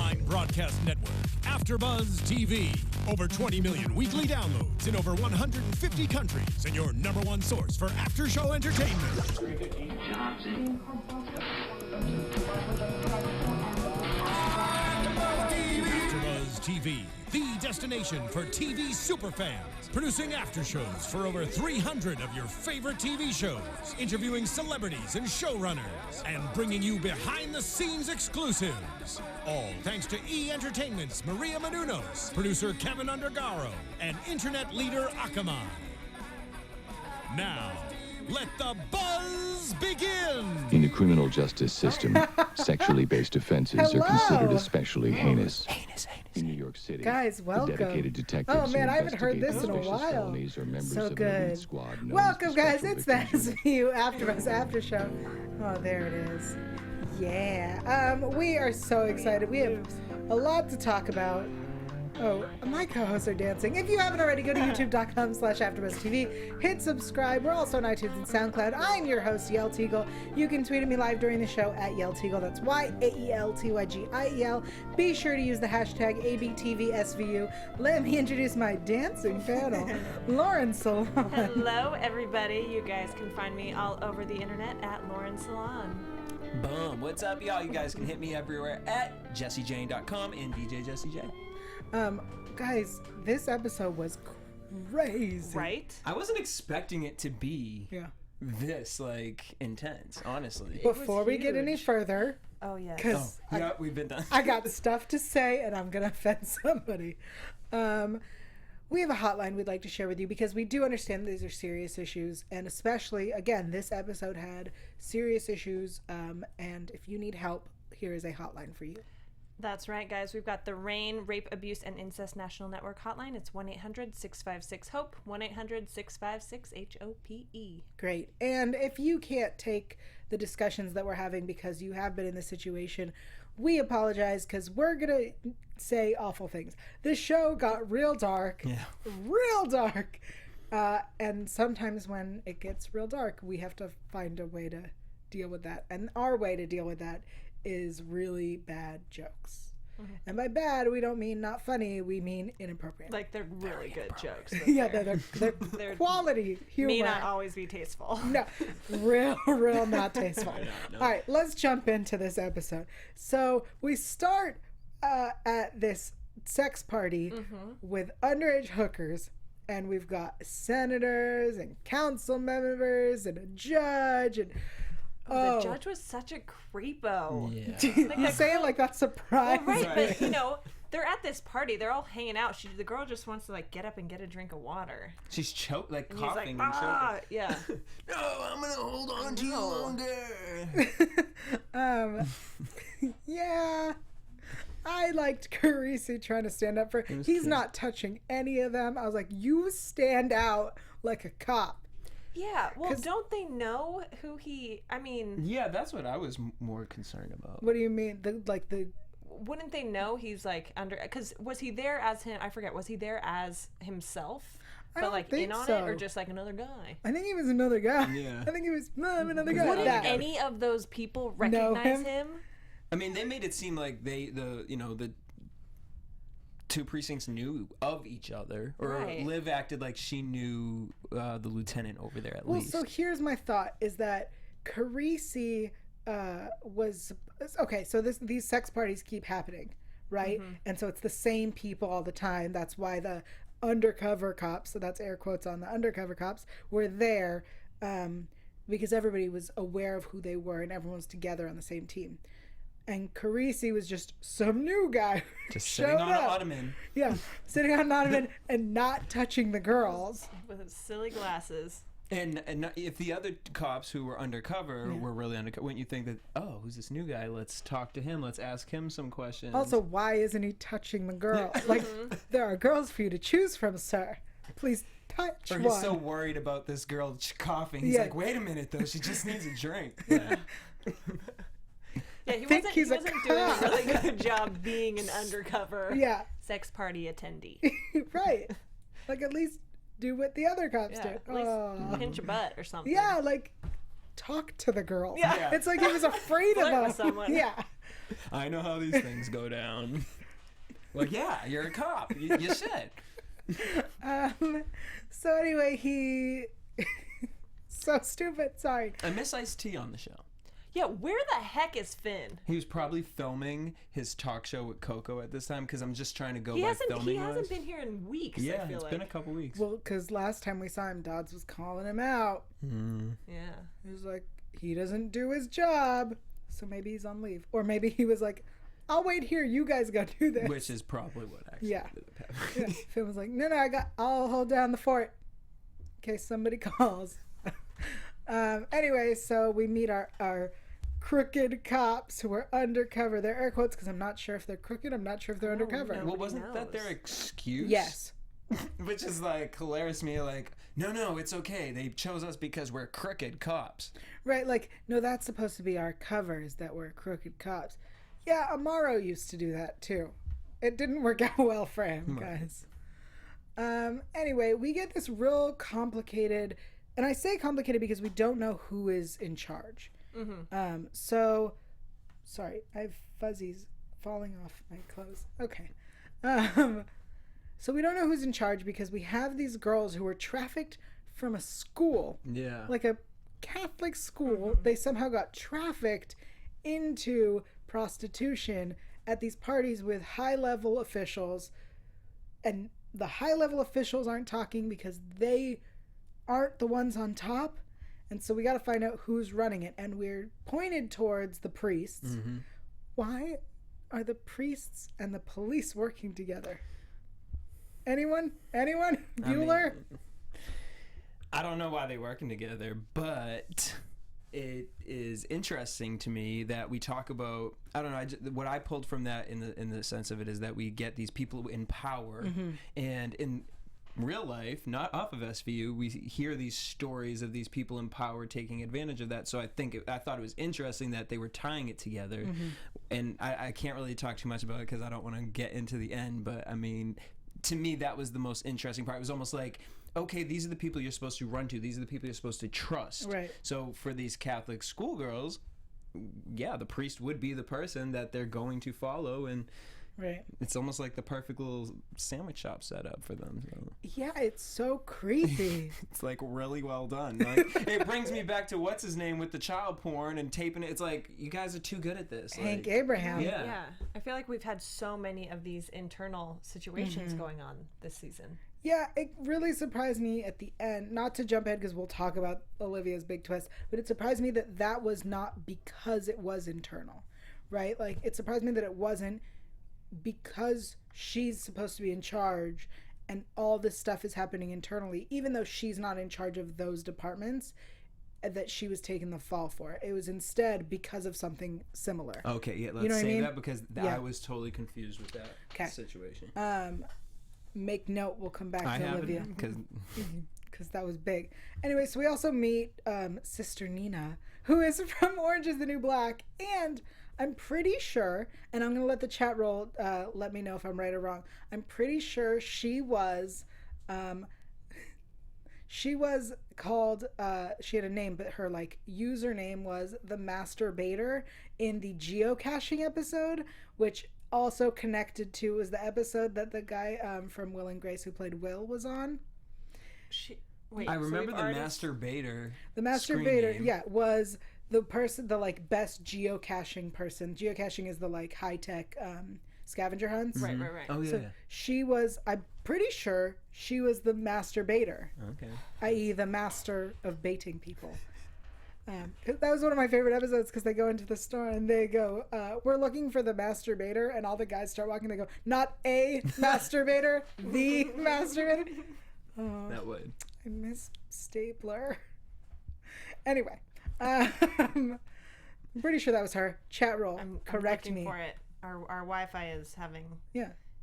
online broadcast network, AFTERBUZZ TV. Over 20 million weekly downloads in over 150 countries, and your #1 source for after-show entertainment. AFTERBUZZ TV, the destination for TV superfans. Producing after-shows for over 300 of your favorite TV shows. Interviewing celebrities and showrunners. And bringing you behind-the-scenes exclusives. All thanks to E! Entertainment's Maria Menounos, producer Kevin Undergaro, and internet leader Akamai. Now, let the buzz begin! In the criminal justice system, sexually based offenses are considered especially heinous. In New York City, guys, welcome. The dedicated detectives oh man, I haven't heard this in a while. So good. Welcome, guys. It's the SVU AFTERBUZZ After Show. Oh, there it is. Yeah. We are so excited. We have a lot to talk about. Oh, my co-hosts are dancing. If you haven't already, go to youtube.com/AfterBuzzTV. Hit subscribe. We're also on iTunes and SoundCloud. I'm your host, Yael Tygiel. You can tweet at me live during the show at Yael Tygiel. That's YAELTYGIEL. Be sure to use the hashtag ABTVSVU. Let me introduce my dancing panel, Lauren Salaun. Hello, everybody. You guys can find me all over the internet at Lauren Salaun. Boom. What's up, y'all? You guys can hit me everywhere at JesseJane.com and DJJesseJ. Guys, this episode was crazy. Right? I wasn't expecting it to be this, intense, honestly. Before we get any further, yes. We've been done. I got stuff to say, and I'm going to offend somebody. We have a hotline we'd like to share with you because we do understand these are serious issues, and especially, again, this episode had serious issues, and if you need help, here is a hotline for you. That's right, guys. We've got the RAIN, Rape, Abuse, and Incest National Network hotline. It's 1-800-656-HOPE, 1-800-656-HOPE. Great. And if you can't take the discussions that we're having because you have been in this situation, we apologize because we're going to say awful things. This show got real dark. Yeah. Real dark. And sometimes when it gets real dark, we have to find a way to deal with that. And our way to deal with that is really bad jokes. Mm-hmm. And by bad, we don't mean not funny, we mean inappropriate. Like they're really good jokes. Yeah, they're quality humor. May not always be tasteful. No, real not tasteful. No. All right, let's jump into this episode. So we start at this sex party with underage hookers, and we've got senators and council members and a judge and the judge was such a creepo. Yeah. You say it like that's surprising. Well, right, but they're at this party. They're all hanging out. The girl just wants to get up and get a drink of water. She's coughing and choking. Yeah. No, I'm gonna hold on to you longer. Yeah. I liked Carisi trying to stand up for. He's not touching any of them. I was like, you stand out like a cop. Yeah, well, don't they know who he? I mean, yeah, that's what I was more concerned about. What do you mean? Wouldn't they know he's under? Because was he there as him? I forget. Was he there as himself? But in on it, or just another guy? I think he was another guy. Yeah, I think he was another guy. Wouldn't any of those people recognize him? I mean, they made it seem like the two precincts knew of each other, or Liv acted like she knew the lieutenant over there at least. Well, so here's my thought: is that Carisi was okay. So these sex parties keep happening, right? Mm-hmm. And so it's the same people all the time. That's why the undercover cops, so that's air quotes on the undercover cops, were there because everybody was aware of who they were and everyone was together on the same team. And Carisi was just some new guy. Just sitting on an ottoman. Yeah, sitting on an ottoman and not touching the girls. With his silly glasses. And if the other cops who were undercover were really undercover, wouldn't you think that, who's this new guy? Let's talk to him. Let's ask him some questions. Also, why isn't he touching the girl? There are girls for you to choose from, sir. Please touch one. Or he's so worried about this girl coughing. He's like, wait a minute, though. She just needs a drink. Yeah. Yeah, he wasn't doing a really good job being an undercover sex party attendee. Right. At least do what the other cops do. At least pinch a butt or something. Yeah, talk to the girl. Yeah. It's like he was afraid of them. Someone. Yeah. I know how these things go down. Like, yeah, you're a cop. You should. So anyway, he... so stupid. Sorry. I miss Ice-T on the show. Yeah, where the heck is Finn? He was probably filming his talk show with Coco at this time, because I'm just trying to go by filming. He hasn't been here in weeks. Yeah, I feel been a couple weeks. Well, because last time we saw him, Dodds was calling him out. Yeah. He was like, he doesn't do his job, so maybe he's on leave. Or maybe he was like, I'll wait here, you guys go do this. Which is probably what actually ended up happening. Yeah. Finn was like, no, I'll hold down the fort in case somebody calls. Anyway, so we meet our crooked cops who are undercover. They're air quotes because I'm not sure if they're crooked. I'm not sure if they're undercover. Well, wasn't that their excuse? Yes. Which is like hilarious to me. Like, no, it's okay. They chose us because we're crooked cops. Right, like, no, that's supposed to be our covers that we're crooked cops. Yeah, Amaro used to do that too. It didn't work out well for him, guys. Anyway, we get this real complicated, and I say complicated because we don't know who is in charge. So, sorry, I have fuzzies falling off my clothes. Okay. So we don't know who's in charge because we have these girls who were trafficked from a school. Yeah. Like a Catholic school. They somehow got trafficked into prostitution at these parties with high-level officials. And the high-level officials aren't talking because they aren't the ones on top. And so we got to find out who's running it. And we're pointed towards the priests. Why are the priests and the police working together? Anyone? Bueller? I don't know why they're working together, but it is interesting to me that we talk about, I don't know, what I pulled from that in the sense of it is that we get these people in power, and in real life, not off of SVU, we hear these stories of these people in power taking advantage of that. So I thought it was interesting that they were tying it together. And I can't really talk too much about it because I don't want to get into the end, but I mean, to me, that was the most interesting part. It was almost like, okay, these are the people you're supposed to run to. These are the people you're supposed to trust. Right. So for these Catholic schoolgirls, yeah, the priest would be the person that they're going to follow, and right. It's almost like the perfect little sandwich shop setup for them. So. Yeah, it's so creepy. It's like really well done. Like, it brings me back to what's his name with the child porn and taping it. It's like, you guys are too good at this. Hank like, Abraham. Yeah. I feel like we've had so many of these internal situations going on this season. Yeah, it really surprised me at the end, not to jump ahead because we'll talk about Olivia's big twist, but it surprised me that was not because it was internal, right? Like, it surprised me that it wasn't because she's supposed to be in charge and all this stuff is happening internally, even though she's not in charge of those departments, that she was taking the fall for it. It was instead because of something similar. Okay, yeah, let's you know say that because I was totally confused with that Okay. situation. Make note, we'll come back I to Olivia. Because that was big. Anyway, so we also meet Sister Nina, who is from Orange is the New Black, and I'm pretty sure, and I'm going to let the chat roll let me know if I'm right or wrong, I'm pretty sure she was called, she had a name, but her like username was the Masturbator in the geocaching episode, which also connected to was the episode that the guy from Will and Grace who played Will was on. Wait, I remember the Masturbator. The Masturbator, yeah, was the person, the like best geocaching person. Geocaching is the like high tech scavenger hunts. Right. Oh yeah. So she was, I'm pretty sure she was the Masturbator. Okay. I.e. the master of baiting people. That was one of my favorite episodes because they go into the store and they go, we're looking for the Masturbator, and all the guys start walking. They go, not a masturbator, the masturbator. That would. I miss Stapler. Anyway, I'm pretty sure that was her. Chat roll. Correct I'm looking me. for it. Our Wi-Fi is having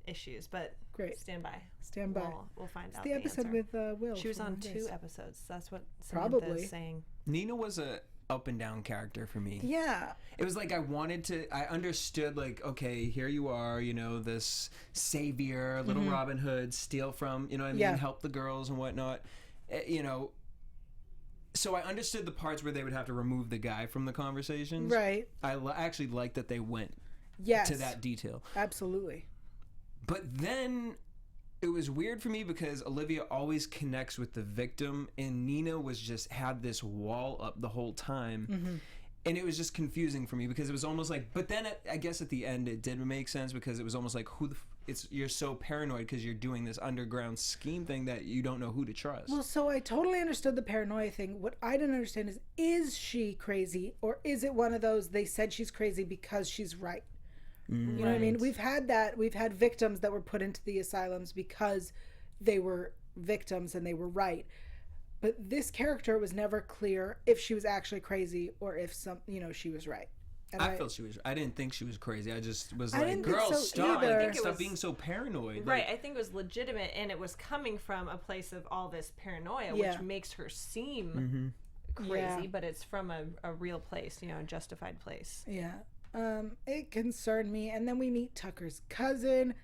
issues, but great. Stand by. We'll find out the episode answer. with Will. She was on 2 episodes. That's what Probably Samantha's saying. Nina was a up and down character for me. Yeah. It was like I understood, like, okay, here you are, you know, this savior, little Robin Hood, steal from, you know what I mean, help the girls and whatnot, you know. So I understood the parts where they would have to remove the guy from the conversations. Right. I actually liked that they went to that detail. Absolutely. But then it was weird for me because Olivia always connects with the victim, and Nina had this wall up the whole time. Mm-hmm. And it was just confusing for me because it was almost like, but then I guess at the end it did make sense because it was almost like you're so paranoid because you're doing this underground scheme thing that you don't know who to trust. Well, so I totally understood the paranoia thing. What I didn't understand is she crazy, or is it one of those they said she's crazy because she's right? You know what I mean? We've had that. We've had victims that were put into the asylums because they were victims and they were right. But this character was never clear if she was actually crazy or if she was right. And I felt she was. I didn't think she was crazy. I just was like, girl, stop being so paranoid. Right. I think it was legitimate, and it was coming from a place of all this paranoia, which makes her seem crazy, but it's from a real place, a justified place. Yeah. It concerned me. And then we meet Tucker's cousin.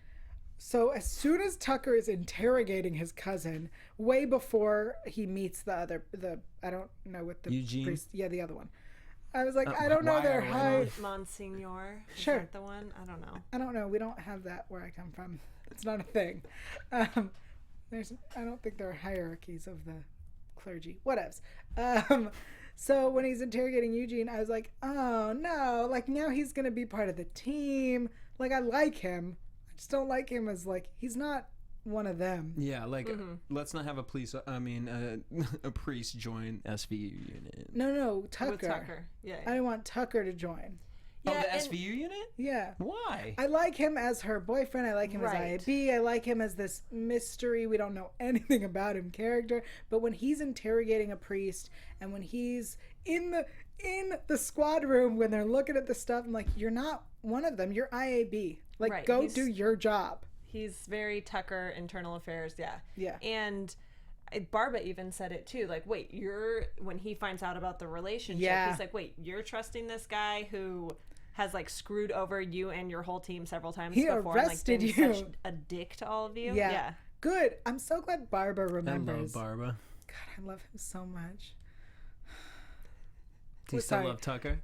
So as soon as Tucker is interrogating his cousin, way before he meets I don't know what the Eugene? priest, the other one. I was like, I don't know their height. Monsignor. Sure. Is that the one? I don't know. I don't know. We don't have that where I come from. It's not a thing. I don't think there are hierarchies of the clergy. Whatevs. So when he's interrogating Eugene, I was like, oh no, like now he's going to be part of the team. Like I like him. I just don't like him as he's not one of them. Yeah, let's not have a priest join SVU unit. No, Tucker. With Tucker. Yeah. I didn't want Tucker to join. Yeah, the SVU unit? Yeah. Why? I like him as her boyfriend. I like him as IAB. I like him as this mystery. We don't know anything about him character. But when he's interrogating a priest and when he's in the squad room when they're looking at the stuff, I'm like, you're not one of them. You're IAB. Go do your job. He's very Tucker, internal affairs. Yeah. Yeah. And Barba even said it too. Like, wait, when he finds out about the relationship, he's like, wait, you're trusting this guy who has screwed over you and your whole team several times before. Arrested and been such a dick to all of you. Yeah. Good. I'm so glad Barba remembers. I love Barba. God, I love him so much. Do you still love Tucker?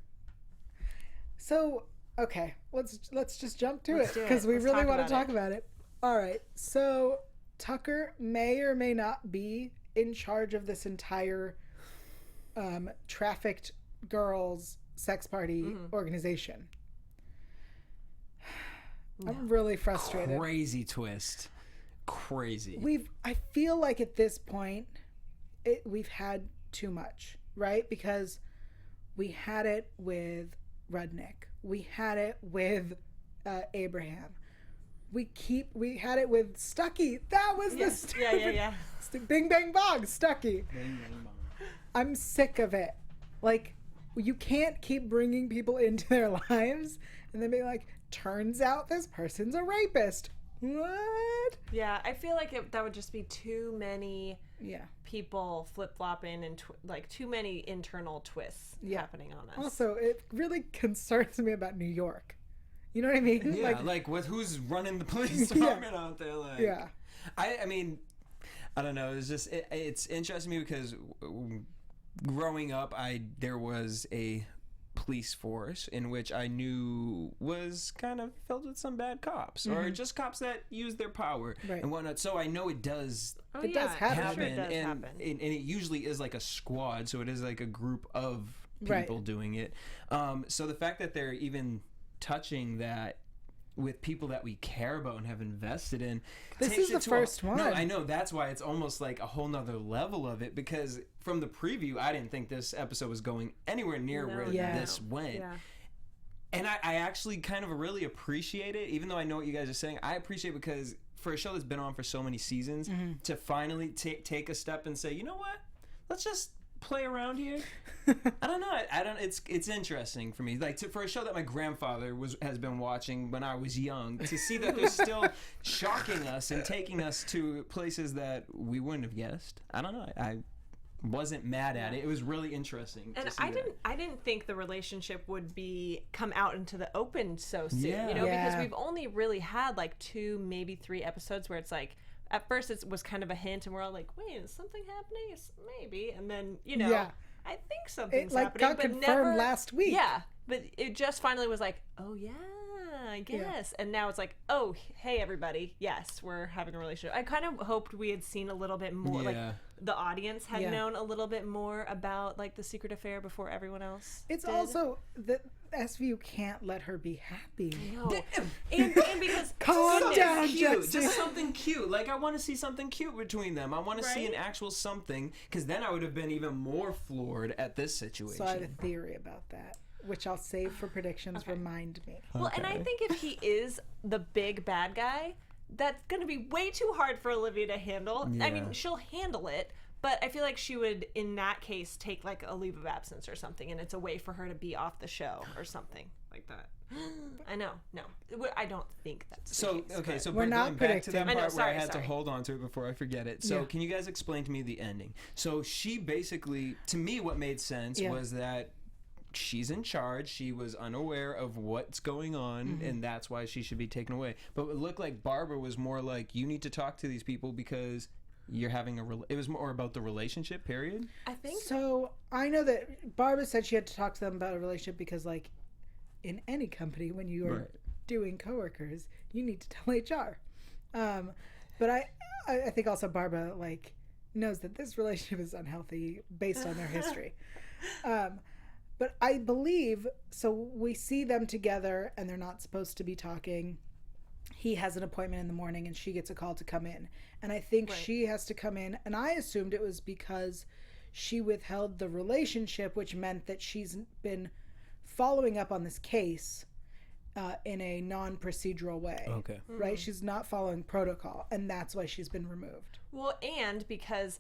So, okay, let's just jump to it because we really want to talk about it. All right. So Tucker may or may not be in charge of this entire trafficked girls sex party organization. I'm really frustrated. Crazy twist. Crazy. I feel like at this point we've had too much, right? Because we had it with Rudnick. We had it with Abraham. We had it with Stuckey. That was the stupid. Yeah. Bing Bang Bong, Stuckey. Bing Bang Bong. I'm sick of it. You can't keep bringing people into their lives and then being like, turns out this person's a rapist. What? Yeah, I feel like that would just be too many people flip-flopping and too many internal twists happening on us. Also, it really concerns me about New York. You know what I mean? Yeah, with who's running the police department out there. I mean, I don't know. It's just it's interesting to me because growing up, there was a police force in which I knew was kind of filled with some bad cops or just cops that use their power and whatnot. So I know it does. It does happen. Sure it does happen. And it usually is like a squad, so it is like a group of people doing it. So the fact that they're even touching that with people that we care about and have invested in. This is the first one. No, I know. That's why it's almost like a whole nother level of it, because from the preview, I didn't think this episode was going anywhere near where this went. Yeah. And I actually kind of really appreciate it, even though I know what you guys are saying. I appreciate it because for a show that's been on for so many seasons, to finally take a step and say, you know what? Let's just play around here. I don't know. It's interesting for me. For a show that my grandfather has been watching when I was young, to see that they're still shocking us and taking us to places that we wouldn't have guessed. I don't know. I wasn't mad at it. It was really interesting. And I didn't think the relationship would come out into the open so soon. Yeah. Because we've only really had 2, maybe 3 episodes where it's at first it was kind of a hint and we're all like, wait, is something happening? Maybe. And then, I think something's happening. Got confirmed last week. Yeah. But it just finally was like, oh yeah, I guess. And now it's like, oh, hey, everybody. Yes, we're having a relationship. I kind of hoped we had seen a little bit more, like the audience had known a little bit more about like the secret affair before everyone else It's did. Also that SVU can't let her be happy. No. and because calm down, cute. Just something cute. Like, I want to see something cute between them. I want to see an actual something, because then I would have been even more floored at this situation. So I have a theory about that, which I'll save for predictions. Okay. Remind me. Well, and I think if he is the big bad guy, that's going to be way too hard for Olivia to handle. I mean, she'll handle it, but I feel like she would, in that case, take like a leave of absence or something, and it's a way for her to be off the show or something like that. I know. No, I don't think that's so. The case, okay, so we're not going predicting. Back to that part I know, where I had to hold on to it before I forget it. So can you guys explain to me the ending? So she basically, to me, what made sense was that she's in charge. She was unaware of what's going on, and that's why she should be taken away. But it looked like Barbara was more like, you need to talk to these people because you're having it was more about the relationship, period. I think so. I know that Barbara said she had to talk to them about a relationship because, like, in any company, when you are doing coworkers, you need to tell HR. But I think also Barbara like knows that this relationship is unhealthy based on their history. But I believe, so we see them together and they're not supposed to be talking. He has an appointment in the morning and she gets a call to come in. And I think she has to come in. And I assumed it was because she withheld the relationship, which meant that she's been following up on this case in a non-procedural way. Okay. Right? She's not following protocol. And that's why she's been removed. Well, and because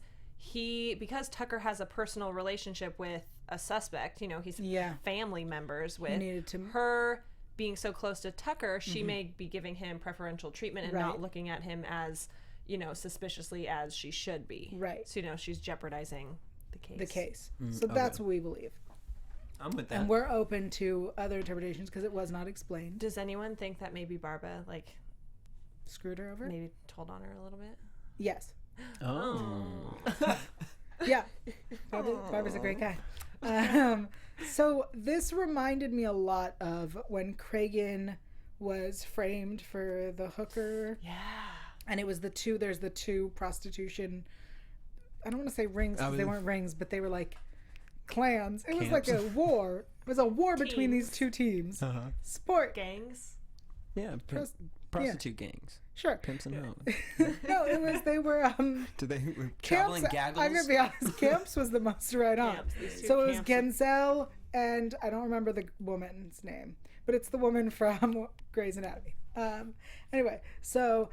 Tucker has a personal relationship with a suspect, you know, he's family members with her being so close to Tucker, she may be giving him preferential treatment and not looking at him as, you know, suspiciously as she should be. Right. So, you know, she's jeopardizing the case. So that's what we believe. I'm with that. And we're open to other interpretations because it was not explained. Does anyone think that maybe Barbara, like, screwed her over? Maybe told on her a little bit? Yes. Oh. Yeah. Barbara's a great guy. So this reminded me a lot of when Cragen was framed for the hooker. Yeah. And it was there's the two prostitution, I don't want to say rings because they weren't rings, but they were like clans. It was like a war. It was a war between these two teams. Sport. Gangs. Yeah. Prostitute gangs. Sure. Pimps and hoes. No, they were Did they traveling gaggles? I'm gonna be honest, Camps was the most right on. So it was Genzel and I don't remember the woman's name, but it's the woman from Grey's Anatomy. Anyway, so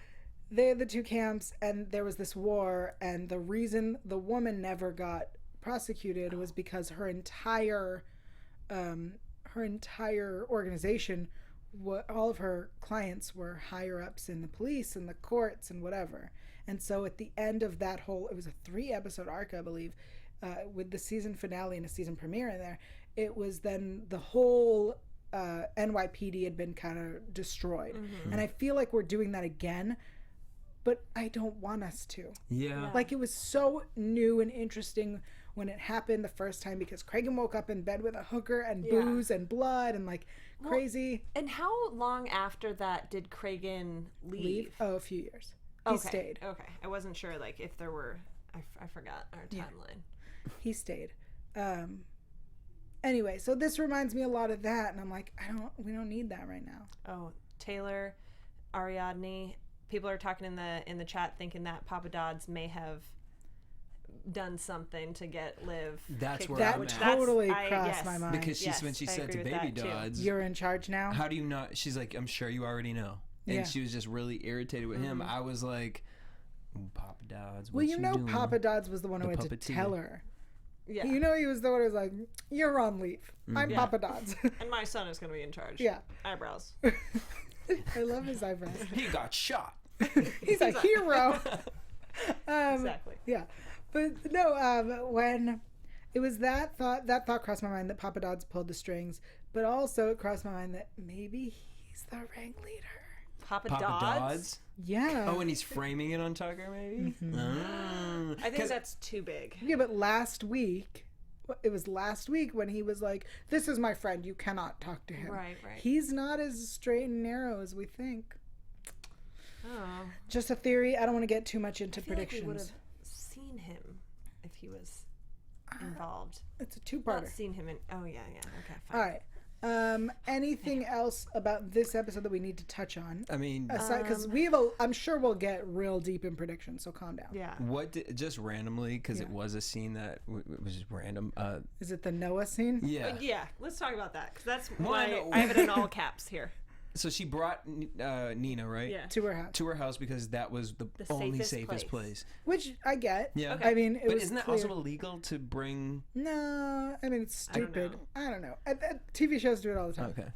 they had the two camps and there was this war, and the reason the woman never got prosecuted was because her entire organization, all of her clients were higher ups in the police and the courts and whatever. And so at the end of that whole, it was a 3-episode arc, I believe, with the season finale and a season premiere in there, it was then the whole NYPD had been kind of destroyed. And I feel like we're doing that again, but I don't want us to. Yeah. Like, it was so new and interesting when it happened the first time because Cragen woke up in bed with a hooker and booze and blood and like crazy. And how long after that did Cragen leave? Oh, a few years. He stayed. Okay. I wasn't sure like if there were, I forgot our timeline. He stayed. Anyway, so this reminds me a lot of that, and I'm like, we don't need that right now. Oh, Taylor, Ariadne, people are talking in the chat thinking that Papa Dodds may have done something to get Liv. That's where that I'm at. totally crossed my mind. Because when she said to Baby Dodds, "You're in charge now." How do you not? She's like, "I'm sure you already know." And she was just really irritated with him. I was like, Papa Dodds. Well, you know, doing? Papa Dodds was the one who had to tell her. Yeah. You know, he was the one who was like, "You're on leave. I'm Papa Dodds." And my son is going to be in charge. Yeah. Eyebrows. I love his eyebrows. He got shot. He's a hero. Exactly. Yeah. But no, when it was that thought crossed my mind that Papa Dodds pulled the strings, but also it crossed my mind that maybe he's the ringleader. Papa Dodds? Yeah. Oh, and he's framing it on Tucker, maybe? I think that's too big. Yeah, but last week it was last week when he was like, this is my friend, you cannot talk to him. Right. He's not as straight and narrow as we think. Oh. Just a theory. I don't want to get too much into predictions. Like we would have seen him if he was involved. It's a two-parter. Not seen him in. Oh yeah. Okay. Fine. All right. Anything else about this episode that we need to touch on? I mean, because I'm sure we'll get real deep in predictions, so calm down. Yeah. Just randomly, because it was a scene that was just random. Is it the Noah scene? Yeah. Yeah. Let's talk about that because that's why I have it in all caps here. So she brought Nina, right? Yeah. To her house. To her house because that was the only safest place. Which I get. Yeah. Okay. I mean, but isn't that also illegal to bring? No, I mean it's stupid. I don't know. TV shows do it all the time. Okay.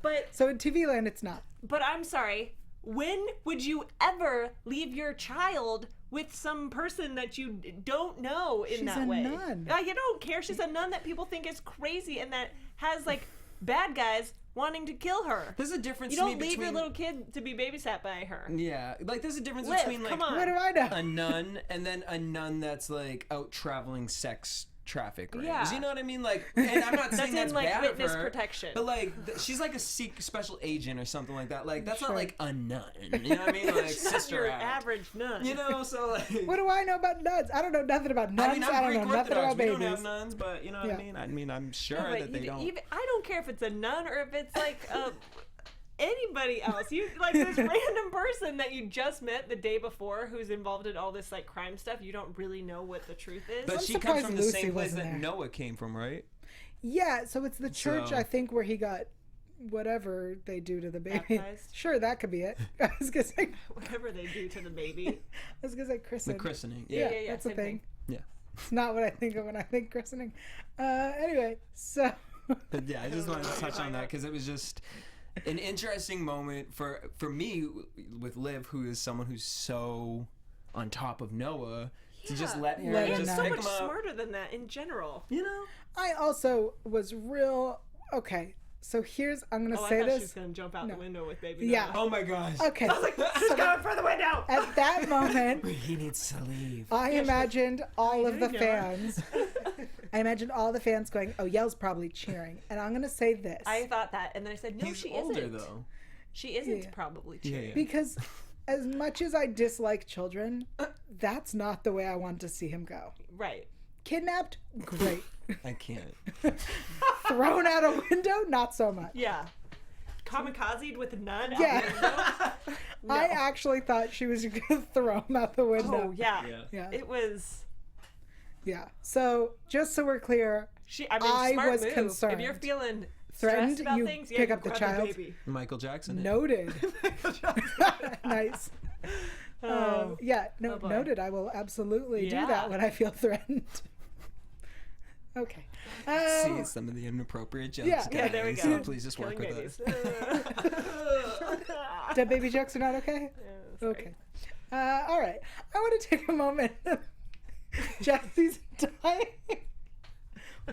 But so in TV land, it's not. But I'm sorry. When would you ever leave your child with some person that you don't know in that way? She's a nun. You don't care. She's a nun that people think is crazy and that has like bad guys wanting to kill her. There's a difference. You don't leave your little kid to be babysat by her. Yeah, like there's a difference Liv, between like come on. What do I know? a nun and then a nun that's like out traveling sex traffic rings. Yeah. You know what I mean? Like, and I'm not saying that's in, like, bad witness of her, protection. but like she's like a special agent or something like that. Like that's not like a nun. You know what I mean? Like She's sister not your act. average nun. You know, so like. What do I know about nuns? I don't know nothing about nuns. I mean, I I'm don't Greek know nothing Orthodox. about We babies. don't have nuns, but you know what I mean. I mean, I'm sure Yeah, that they don't. Even, I don't care if it's a nun or if it's like anybody else. You like this random person that you just met the day before who's involved in all this like crime stuff. You don't really know what the truth is. But I'm she comes from the surprised same Lucy place wasn't that there. Noah came from, right? Yeah, so it's the church, So- I think, where he got whatever they do to the baby. Baptized? Sure, that could be it. I was gonna say, Whatever they do to the baby. I was gonna say christen. The christening. Yeah, Yeah, that's a same thing. thing. Yeah. It's not what I think of when I think christening. Anyway, so But yeah, I just wanted to touch on that because it was just an interesting moment for me with Liv, who is someone who's so on top of Noah, to just let her Let him just know. So pick much him up. smarter than that in general. You know? I also was real. Okay, so I'm gonna Oh, I say thought she was this. gonna jump out the window with baby. Yeah. Noah. Oh my gosh. Okay, She's going for the window. at that moment, He needs to leave. I imagined all of the doing, Noah? fans. I imagined all the fans going, "Oh, Yael's probably cheering," and I'm gonna say this I thought that, and then I said, "No, He's she older isn't. though. She isn't Yeah. probably Yeah, cheering." yeah. because, as much as I dislike children, that's not the way I want to see him go. Right. Kidnapped, great. I can't. Thrown out a window, not so much. Yeah. Kamikazed with a nun. Yeah. Out the window? No. I actually thought she was gonna throw him out the window. Oh yeah. Yeah. It was. Yeah. So just so we're clear, I Smart was move. concerned. If you're feeling Threatened, stressed about you things, pick you up the grab child. baby. Michael Jackson. it. noted. Nice. Yeah. No, Oh, boy. noted. I will absolutely do Yeah. that when I feel threatened. Okay. See some of the inappropriate jokes, yeah. guys. Yeah, there we go. So please just Killing work with babies. us. Dead baby jokes are not okay? Sorry. Okay. All right. I want to take a moment. Jesse's dying.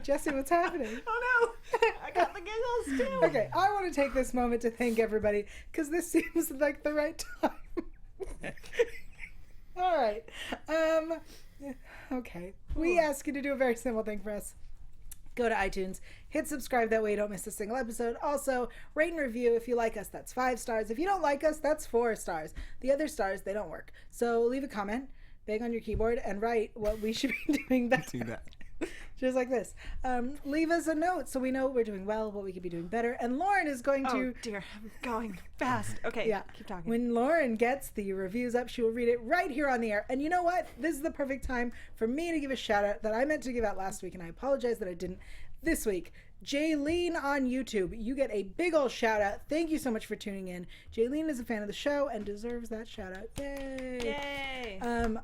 Jesse, what's happening? Oh no! I got the giggles too. Okay, I want to take this moment to thank everybody because this seems like the right time. All right. Okay. We ask you to do a very simple thing for us. Go to iTunes, hit subscribe, that way you don't miss a single episode. Also, rate and review. If you like us, that's 5 stars. If you don't like us, that's 4 stars. The other stars, they don't work. So leave a comment, bang on your keyboard, and write what we should be doing better. Do that. Just like this. Leave us a note so we know what we're doing well, what we could be doing better. And Lauren is going Oh to... dear, I'm going fast. Okay, Yeah. keep talking. When Lauren gets the reviews up, she will read it right here on the air. And you know what? This is the perfect time for me to give a shout out that I meant to give out last week, and I apologize that I didn't this week. Jaylene on YouTube, you get a big ol' shout out. Thank you so much for tuning in. Jaylene is a fan of the show and deserves that shout out. Yay! Yay!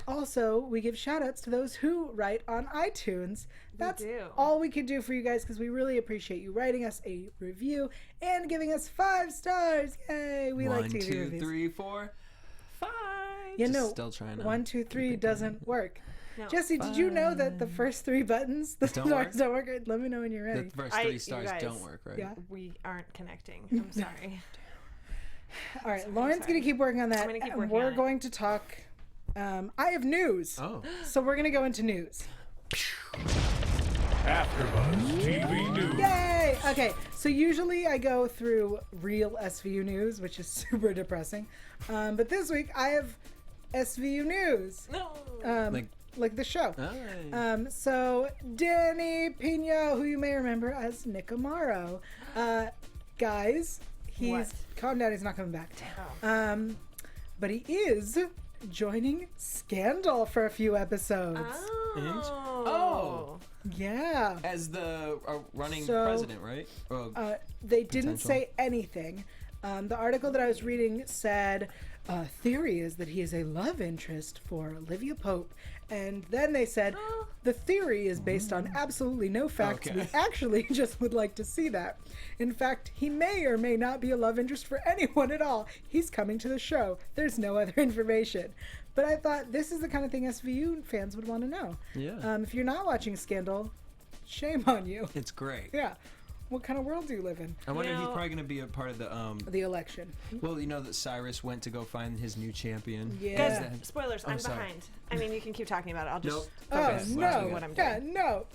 Also, we give shout outs to those who write on iTunes. That's do. all we can do for you guys because we really appreciate you writing us a review and giving us 5 stars. Yay! We like 1, TV 2, reviews. 3, 4, 5. You Just know, still trying to 1, 2, 3 doesn't work. No. Jesse, did you know that the first 3 buttons, the Don't stars work? don't work? Let me know when you're ready. The first I- 3 you stars guys- don't work, right? Yeah. We aren't connecting. I'm sorry. All right, Lauren's going to keep working on that. I'm gonna keep and working we're on it. going to talk. I have news. Oh. So we're going to go into news. AFTERBUZZ TV News. Yay! Okay, so usually I go through real SVU news, which is super depressing. But this week I have SVU news. No. Like the show. Aye. So Danny Pino, who you may remember as Nick Amaro, guys, calm down. He's not coming back. But he is joining Scandal for a few episodes. Oh. Yeah. As the running So, president, right? They didn't Potential. say anything. The article that I was reading said, theory is that he is a love interest for Olivia Pope. And then they said, the theory is based on absolutely no facts. Okay. We actually just would like to see that. In fact, he may or may not be a love interest for anyone at all. He's coming to the show. There's no other information. But I thought this is the kind of thing SVU fans would want to know. Yeah. If you're not watching Scandal, shame on you. It's great. Yeah. What kind of world do you live in? I wonder if he's know- probably going to be a part of The election. well, you know that Cyrus went to go find his new champion. Yeah. Guys, spoilers. I'm sorry. behind. I mean, you can keep talking about it. I'll just Nope. Oh, focus no. on what I'm doing. Yeah, no.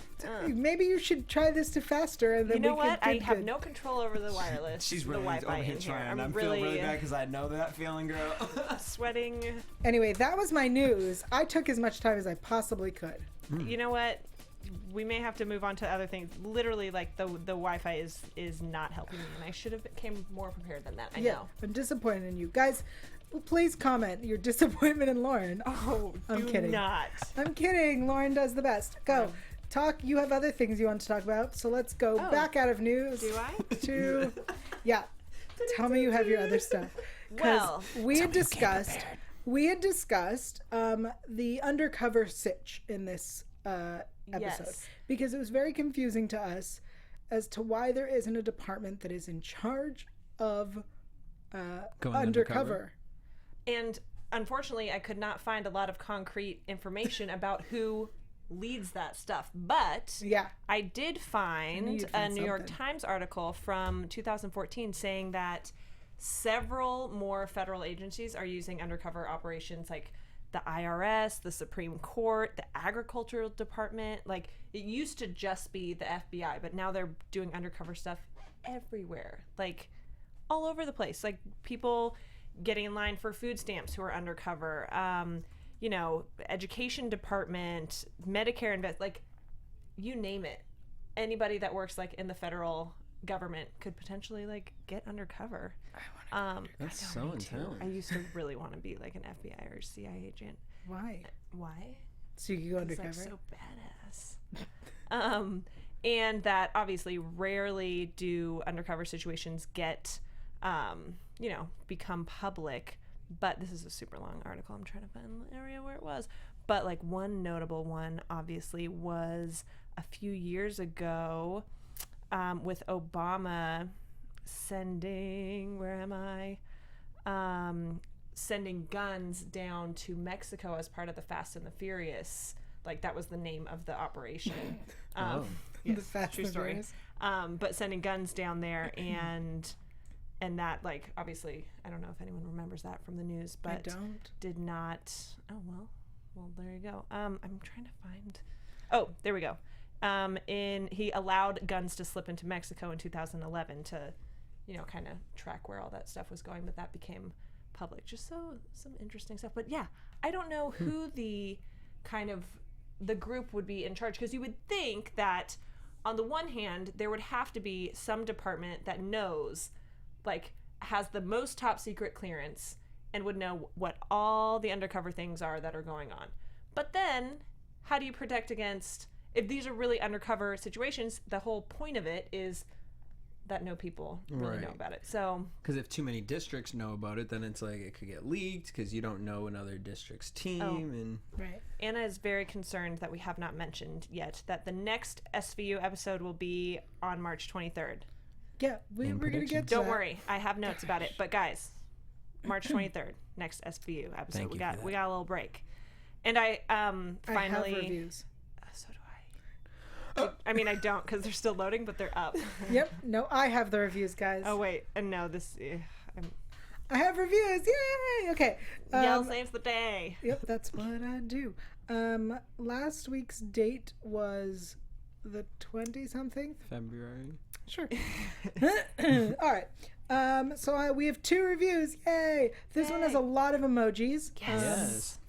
Maybe you should try this to faster and then You know we could what? I get have good. no control over the wireless. She's the really Wi-Fi over here in here. trying. I'm I'm really, feeling really bad because I know that feeling, girl. sweating. Anyway, that was my news. I took as much time as I possibly could. You know what? We may have to move on to other things. Literally, like the Wi-Fi is not helping me, and I should have came more prepared than that. I know. I'm disappointed in you. Guys, please comment your disappointment in Lauren. Oh, I'm do kidding. not. I'm kidding. Lauren does the best. Go. Talk. You have other things you want to talk about, so let's go back out of news. Do I? To, yeah. Tell me you have your other stuff. 'Cause Well, we had discussed the undercover sitch in this episode Yes. because it was very confusing to us as to why there isn't a department that is in charge of Going undercover. And unfortunately, I could not find a lot of concrete information about who leads that stuff. But Yeah. I did find you'd a find New York something. Times article from 2014 saying that several more federal agencies are using undercover operations, like the IRS, the Supreme Court, the Agricultural Department. Like, it used to just be the FBI, but now they're doing undercover stuff everywhere, like all over the place. Like, people getting in line for food stamps who are undercover, you know, education department, Medicare, like, you name it. Anybody that works like in the federal government could potentially like get undercover. That's I so know, me too. intense. I used to really want to be like an FBI or CIA agent. Why? Why? So you can go It's undercover? like so badass. And that obviously rarely do undercover situations get, you know, become public. But this is a super long article. I'm trying to find the area where it was. But like one notable one obviously was a few years ago with Obama sending, sending guns down to Mexico as part of the Fast and the Furious. Like, that was the name of the operation. Oh. The Yes, Fast true and story. Furious. But sending guns down there, and that, like, obviously, I don't know if anyone remembers that from the news, but I don't. did not. Oh, well, there you go. I'm trying to find. Oh, there we go. He allowed guns to slip into Mexico in 2011 to, you know, kind of track where all that stuff was going, but that became public. Just some interesting stuff. But yeah, I don't know who the group would be in charge, because you would think that on the one hand there would have to be some department that knows, like, has the most top secret clearance and would know what all the undercover things are that are going on. But then how do you protect against, if these are really undercover situations, the whole point of it is that no people really know Right. about it. So Because if too many districts know about it, then it's like it could get leaked because you don't know another district's team. And Right. Anna is very concerned that we have not mentioned yet that the next SVU episode will be on March 23rd. Yeah, we're going to get to Don't that. worry, I have notes about it. But guys, March 23rd, next SVU episode. Thank we you for got that. a little break. And I finally I have reviews. So do I. I mean, I don't, because they're still loading, but they're up. Yep. No, I have the reviews, guys. Oh wait, and no, this. I have reviews. Yay! Okay. Yael saves the day. Yep, that's what I do. Last week's date was the 20-something? February. Sure. All right. So we have 2 reviews. Yay! This one has a lot of emojis. Yes.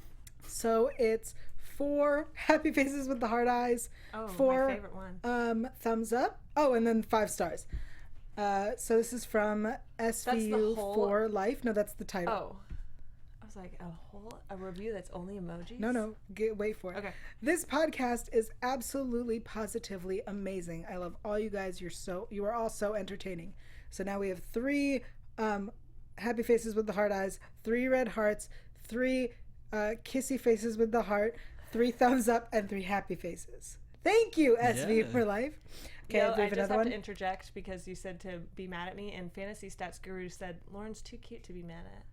So it's 4 happy faces with the heart eyes. Oh, 4 my favorite one. thumbs up. Oh, and then 5 stars. So this is from SVU for Life. No, that's the title. Oh. I was like, a review that's only emojis? No. Wait for it. Okay. This podcast is absolutely, positively amazing. I love all you guys. You are all so entertaining. So now we have 3 happy faces with the heart eyes, 3 red hearts, 3 kissy faces with the heart, 3 thumbs up, and 3 happy faces. Thank you, SV for Life. Okay, I just have one. to interject because you said to be mad at me, and Fantasy Stats Guru said Lauren's too cute to be mad at.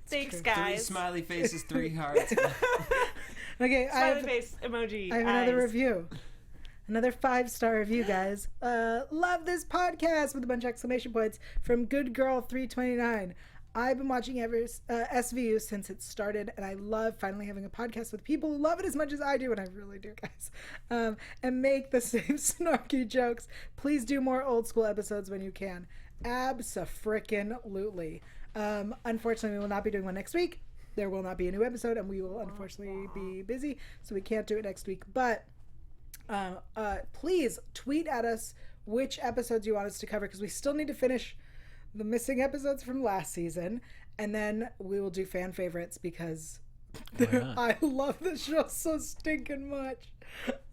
Thanks, guys. 3 smiley faces, 3 hearts. Okay, smiley face emoji. I have another review. Another 5-star review, guys. Love this podcast with a bunch of exclamation points from Good Girl 329. I've been watching SVU since it started, and I love finally having a podcast with people who love it as much as I do, and I really do, guys, and make the same snarky jokes. Please do more old school episodes when you can. Abso-frickin-lutely. Unfortunately, we will not be doing one next week. There will not be a new episode, and we will unfortunately be busy, so we can't do it next week. But please tweet at us which episodes you want us to cover, because we still need to finish the missing episodes from last season, and then we will do fan favorites, because I love this show so stinking much.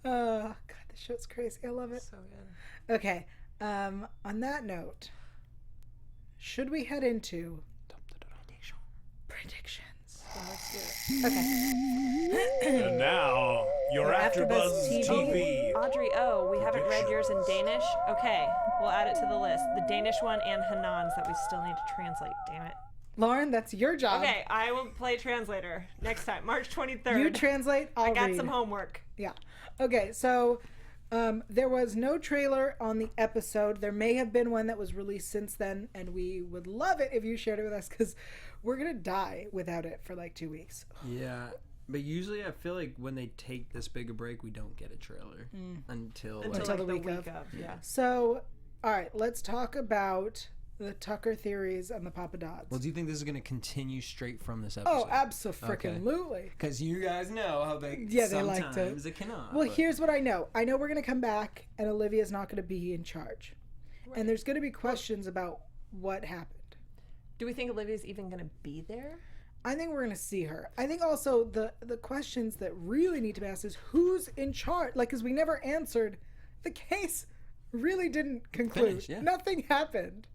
God, this show's crazy. I love it. So good. Okay. On that note, should we head into predictions? Well, let's do it. Okay. And now, your AfterBuzz TV. Audrey O, we haven't read yours in Danish. Okay, we'll add it to the list. The Danish one and Hanan's that we still need to translate. Damn it. Lauren, that's your job. Okay, I will play translator next time, March 23rd. You translate, I'll I got read. some homework. Yeah. Okay, so there was no trailer on the episode. There may have been one that was released since then, and we would love it if you shared it with us, because we're going to die without it for like 2 weeks. Yeah. But usually I feel like when they take this big a break, we don't get a trailer until like the week week of. Yeah. So, all right, let's talk about the Tucker theories and the Papa Dodds. Well, do you think this is going to continue straight from this episode? Oh, absolutely. Because you guys know how they like to. sometimes it cannot. Well, here's what I know. I know we're going to come back and Olivia's not going to be in charge. Right. And there's going to be questions about what happened. Do we think Olivia's even going to be there? I think we're going to see her. I think also the questions that really need to be asked is who's in charge? Like, because we never answered. The case really didn't conclude. Finish, yeah. Nothing happened.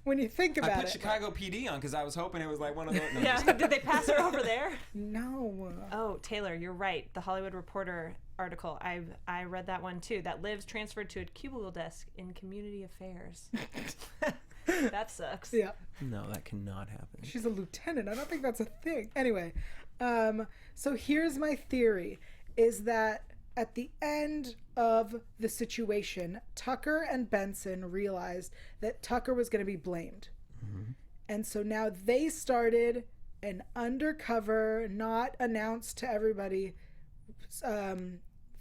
When you think about it. I put Chicago PD on because I was hoping it was like one of those. No, yeah, did they pass her over there? No. Oh, Taylor, you're right. The Hollywood Reporter article. I read that one too. That Liv's transferred to a cubicle desk in community affairs. That sucks. Yeah. No, that cannot happen. She's a lieutenant. I don't think that's a thing. Anyway, so here's my theory, is that at the end of the situation, Tucker and Benson realized that Tucker was going to be blamed. Mm-hmm. And so now they started an undercover, not announced to everybody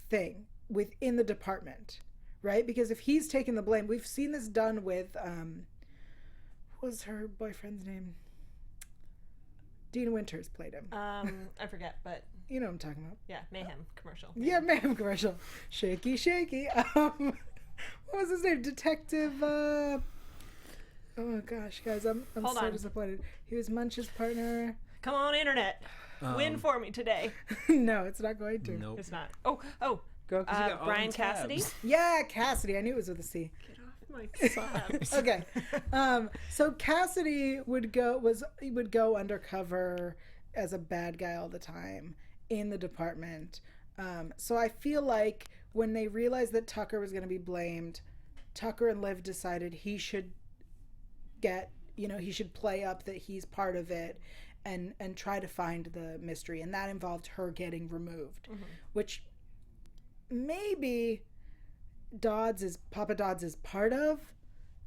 thing within the department, right? Because if he's taking the blame, we've seen this done with, what was her boyfriend's name? Dean Winters played him. I forget, but... You know what I'm talking about. Yeah, Mayhem commercial. Yeah, Mayhem commercial. Shaky, shaky. What was his name? Detective, oh gosh, guys, I'm so disappointed. He was Munch's partner. Come on, internet. Win for me today. No, it's not going to. Nope. It's not. Oh. Girl, Brian Cassidy? Yeah, Cassidy. I knew it was with a C. Get off my tabs. Okay. So Cassidy would go undercover as a bad guy all the time in the department. So I feel like when they realized that Tucker was going to be blamed, Tucker and Liv decided he should he should play up that he's part of it and try to find the mystery. And that involved her getting removed, which maybe Papa Dodds is part of.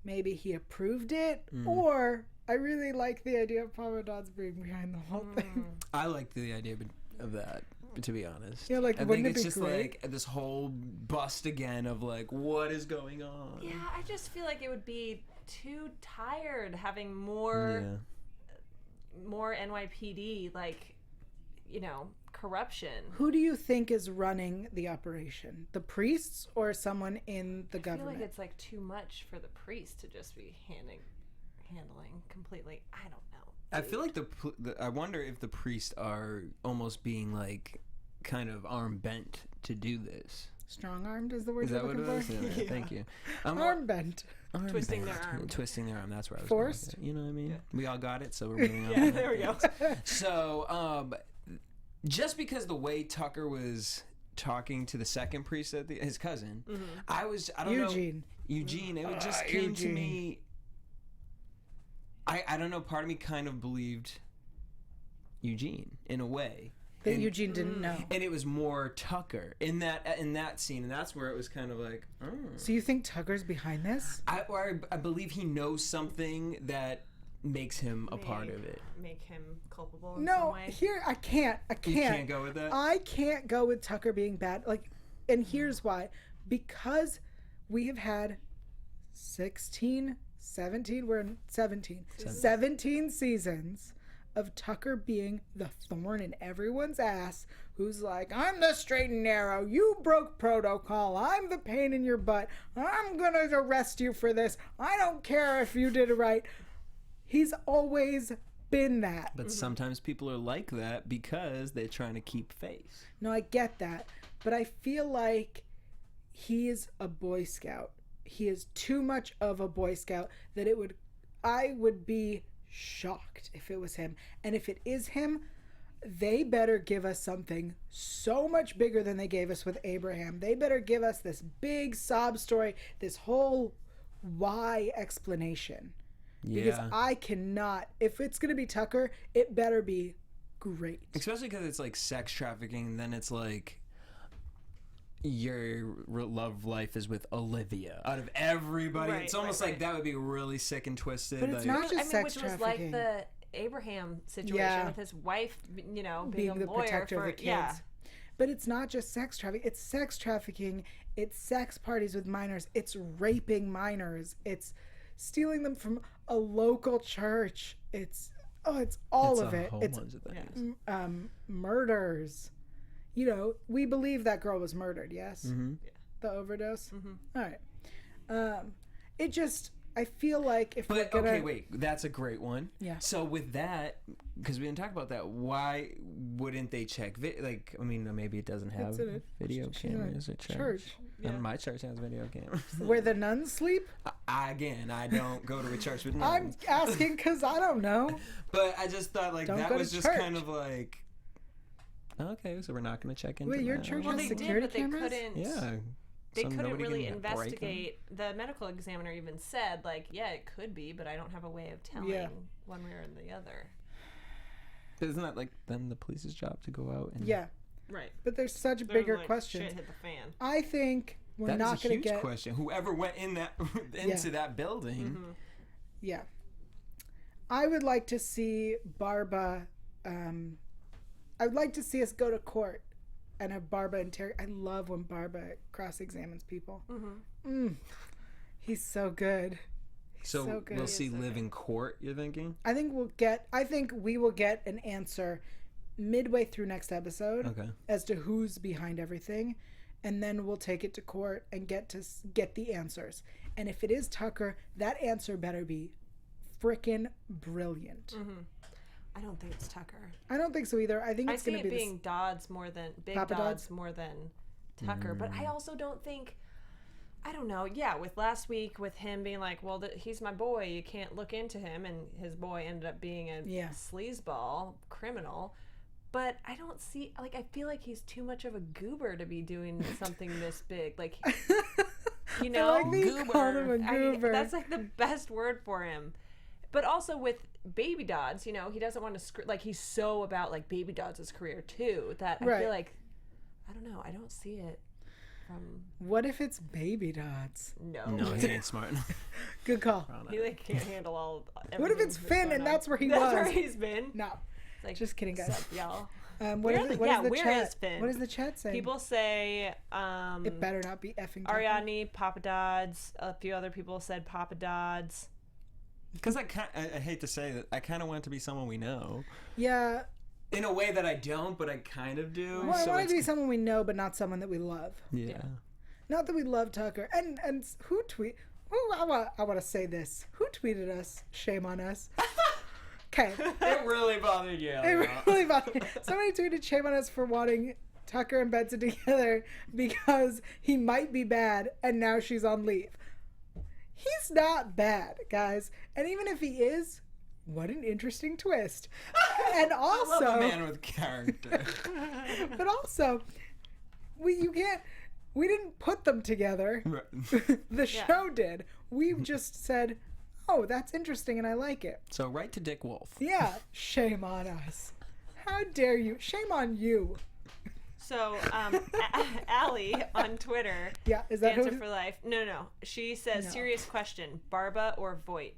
Maybe he approved it, or I really like the idea of Papa Dodds being behind the whole thing. I like the idea of that. to be honest. Yeah, like, I wouldn't think it it's be just great? like this whole bust again of like, what is going on? Yeah, I just feel like it would be too tired having more NYPD, like, you know, corruption. Who do you think is running the operation? The priests or someone in the government? I feel like it's like too much for the priest to just be handling completely. I don't know. I feel like I wonder if the priests are almost being like kind of arm bent to do this. Strong-armed is the word Is you're that what it looking was? for? Yeah, thank you. Arm bent. Twisting their arm. Twisting their arm. That's where I was. Forced? Going with it. You know what I mean? Yeah. We all got it, so we're moving on. Yeah, there we go. So, just because the way Tucker was talking to the second priest, his cousin, I don't know. Eugene. It just came to me. I don't know. Part of me kind of believed Eugene in a way. That Eugene didn't know. And it was more Tucker in that scene, and that's where it was kind of like, oh. So you think Tucker's behind this? I believe he knows something that makes him a part of it. Make him culpable in some way? Here, I can't. You can't go with that? I can't go with Tucker being bad. And here's why. Because we have had 17 seasons of Tucker being the thorn in everyone's ass, who's like, I'm the straight and narrow, you broke protocol, I'm the pain in your butt, I'm gonna arrest you for this, I don't care if you did it right. He's always been that. But sometimes people are like that because they're trying to keep face. No, I get that, but I feel like he's a Boy Scout. He is too much of a Boy Scout that I would be shocked if it was him. And if it is him, they better give us something so much bigger than they gave us with Abraham. They better give us this big sob story, this whole why explanation. Yeah. Because I cannot, if it's going to be Tucker, it better be great. Especially because it's like sex trafficking, then it's like your love life is with Olivia out of everybody. It's almost like that would be really sick and twisted. But it's not just sex which trafficking. was like the Abraham situation with his wife, you know, being the a lawyer protector for of the kids. Yeah. But it's not just sex trafficking. It's sex trafficking. It's sex parties with minors. It's raping minors. It's stealing them from a local church. It's all of it. It's murders. You know, we believe that girl was murdered, yes? Mm-hmm. Yeah. The overdose? Mm-hmm. All right. It just, I feel like if we're gonna... Okay, wait. That's a great one. Yeah. So with that, because we didn't talk about that, why wouldn't they check... maybe it doesn't have video cameras at church. Yeah. And my church has video cameras. Where the nuns sleep? I don't go to a church with nuns. I'm asking because I don't know. But I just thought, like, that was just kind of like... Okay, so we're not going to check into Wait, your church has security cameras? They couldn't really investigate. The medical examiner even said, like, yeah, it could be, but I don't have a way of telling one way or the other. Isn't that, like, then the police's job to go out and... Yeah. Right. But there's such bigger questions. Shit hit the fan. I think we're not going to get... That is a huge question. Whoever went in into that building... Mm-hmm. Yeah. I would like to see Barba... I would like to see us go to court and have Barba interrogate. I love when Barba cross-examines people. Mm-hmm. He's so good. So we'll see live in court, you're thinking? I think we will get an answer midway through next episode as to who's behind everything, and then we'll take it to court and get the answers. And if it is Tucker, that answer better be frickin' brilliant. Mm-hmm. I don't think it's Tucker. I don't think so either. I think it's going to be being Dodds more than Dodds more than Tucker. But I also don't think. I don't know. Yeah, with last week with him being like, well, he's my boy. You can't look into him, and his boy ended up being a sleazeball criminal. But I don't see. Like, I feel like he's too much of a goober to be doing something this big. Like, you know, I like that you called him a goober. That's like the best word for him. But also with Baby Dodds, you know, he doesn't want to like, he's so about like Baby Dodds' career too that I feel like, I don't know, I don't see it from. What if it's Baby Dodds? No, he ain't smart enough. Good call. He like can't handle all. What if it's Finn and that's where he was? That's where he's been. No, like, just kidding, guys. What's up, y'all? What is the where chat? is Finn? What is the chat saying? People say it better not be effing Tucker. Ariadne, Papa Dodds. A few other people said Papa Dodds. Because I hate to say that, I kind of want it to be someone we know. Yeah. In a way that I don't, but I kind of do. Well, I want it to be someone we know, but not someone that we love. Yeah. Not that we love Tucker. And who tweet? I want to say this. Who tweeted us? Shame on us. Okay. It really bothered you. It really bothered me. Somebody tweeted shame on us for wanting Tucker and Benson together because he might be bad and now she's on leave. He's not bad, guys. And even if he is, what an interesting twist. And also, I love a man with character. But also, we didn't put them together. Right. The show did. We just said, oh, that's interesting and I like it. So right to Dick Wolf. Yeah, shame on us. How dare you? Shame on you. So, Allie on Twitter. Yeah, is that Answer for life? No. She says, serious question: Barba or Voight?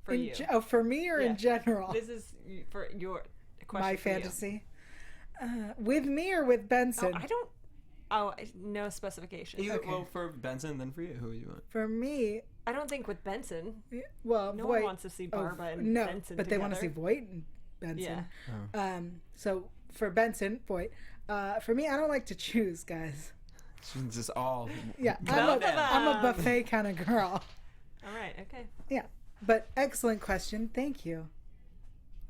For you? For me or in general? This is for your question. My fantasy. With me or with Benson? No specification. Either, well, for Benson, then for you. Who you want? For me, I don't think with Benson. Well, no Voight, one wants to see Barba and Benson but together. they want to see Voight and Benson. Yeah. So for Benson, Voight. For me, I don't like to choose, guys. It's just all. Yeah, I'm a buffet kind of girl. All right. Okay. Yeah, but excellent question. Thank you.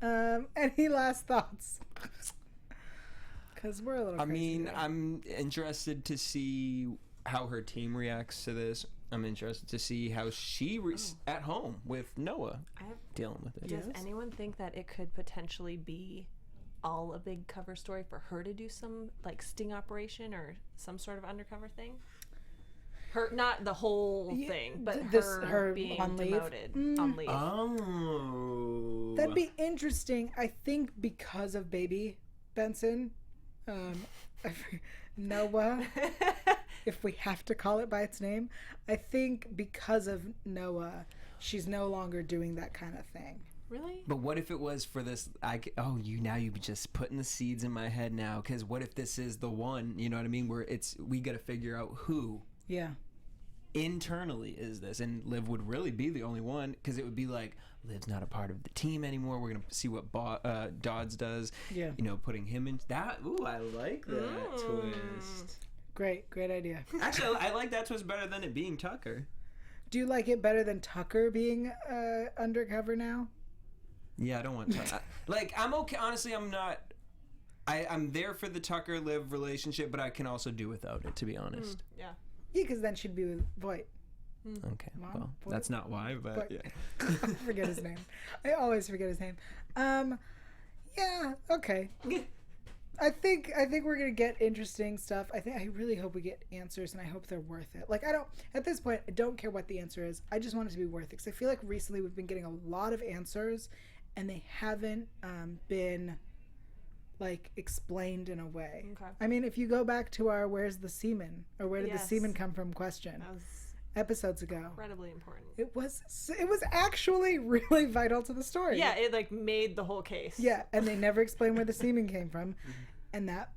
Any last thoughts? Because we're a little. Today. I'm interested to see how her team reacts to this. I'm interested to see how she at home with Noah dealing with it. Does anyone think that it could potentially be all a big cover story for her to do some like sting operation or some sort of undercover thing? Her, not the whole thing, but her being on demoted on leave. Oh, that'd be interesting. I think because of baby Benson, Noah, if we have to call it by its name, I think because of Noah, she's no longer doing that kind of thing. Really? But what if it was for this? You just putting the seeds in my head now. Because what if this is the one? You know what I mean? Where we got to figure out who. Yeah. Internally is this, and Liv would really be the only one, because it would be like Liv's not a part of the team anymore. We're gonna see what Dodds does. Yeah. You know, putting him in that. Ooh, I like that twist. Great idea. Actually, I like that twist better than it being Tucker. Do you like it better than Tucker being undercover now? Yeah, I don't want Tucker. I'm okay. Honestly, I'm not. I'm there for the Tucker Liv relationship, but I can also do without it, to be honest. Yeah. Yeah, because then she'd be with Voight. Okay, well, that's not why, but yeah. I forget his name. I always forget his name. Yeah, okay. I think we're gonna get interesting stuff. I really hope we get answers, and I hope they're worth it. At this point, I don't care what the answer is. I just want it to be worth it, because I feel like recently we've been getting a lot of answers, and they haven't been explained in a way. Okay. I mean, if you go back to our "Where's the semen?" or "Where did the semen come from?" question that was episodes ago, incredibly important. It was actually really vital to the story. Yeah, it made the whole case. Yeah, and they never explained where the semen came from, and that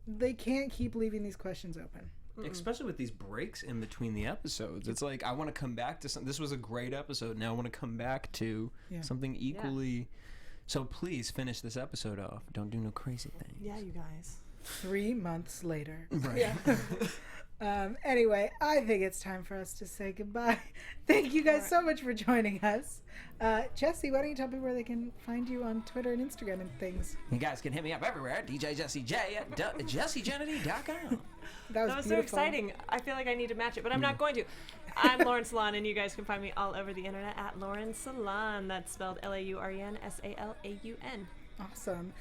they can't keep leaving these questions open. Especially with these breaks in between the episodes. It's like, I want to come back to something. This was a great episode. Now I want to come back to something equally. Yeah. So please finish this episode off. Don't do no crazy things. Yeah, you guys. 3 months later. Right. Yeah. Anyway, I think it's time for us to say goodbye. Thank you guys so much for joining us. Jesse, why don't you tell people where they can find you on Twitter and Instagram and things? You guys can hit me up everywhere. DJ Jesse J at JesseJanedy.com. That was so exciting. I feel like I need to match it, but I'm not going to. I'm Lauren Salaun, and you guys can find me all over the internet at Lauren Salaun. That's spelled LAUREN SALAUN. Awesome.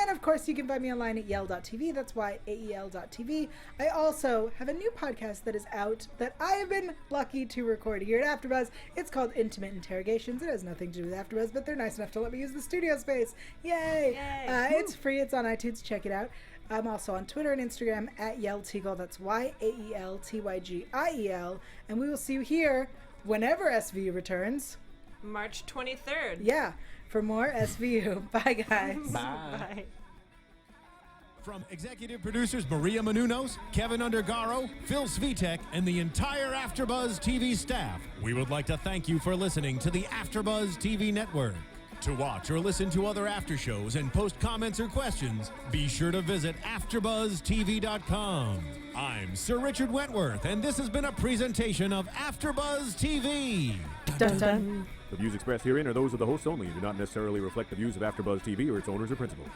And of course, you can find me online at yael.tv. That's YAEL.tv. I also have a new podcast that is out that I have been lucky to record here at AfterBuzz. It's called Intimate Interrogations. It has nothing to do with AfterBuzz, but they're nice enough to let me use the studio space. Yay! It's free. It's on iTunes. Check it out. I'm also on Twitter and Instagram at Yael Tygiel. That's YAELTYGIEL. And we will see you here whenever SVU returns. March 23rd. Yeah, for more SVU. Bye, guys. Bye. Bye. From executive producers Maria Menounos, Kevin Undergaro, Phil Svitek, and the entire AfterBuzz TV staff, we would like to thank you for listening to the AfterBuzz TV network. To watch or listen to other after shows and post comments or questions, be sure to visit AfterBuzzTV.com. I'm Sir Richard Wentworth, and this has been a presentation of AfterBuzz TV. Dun, dun. The views expressed herein are those of the hosts only and do not necessarily reflect the views of AfterBuzz TV or its owners or principals.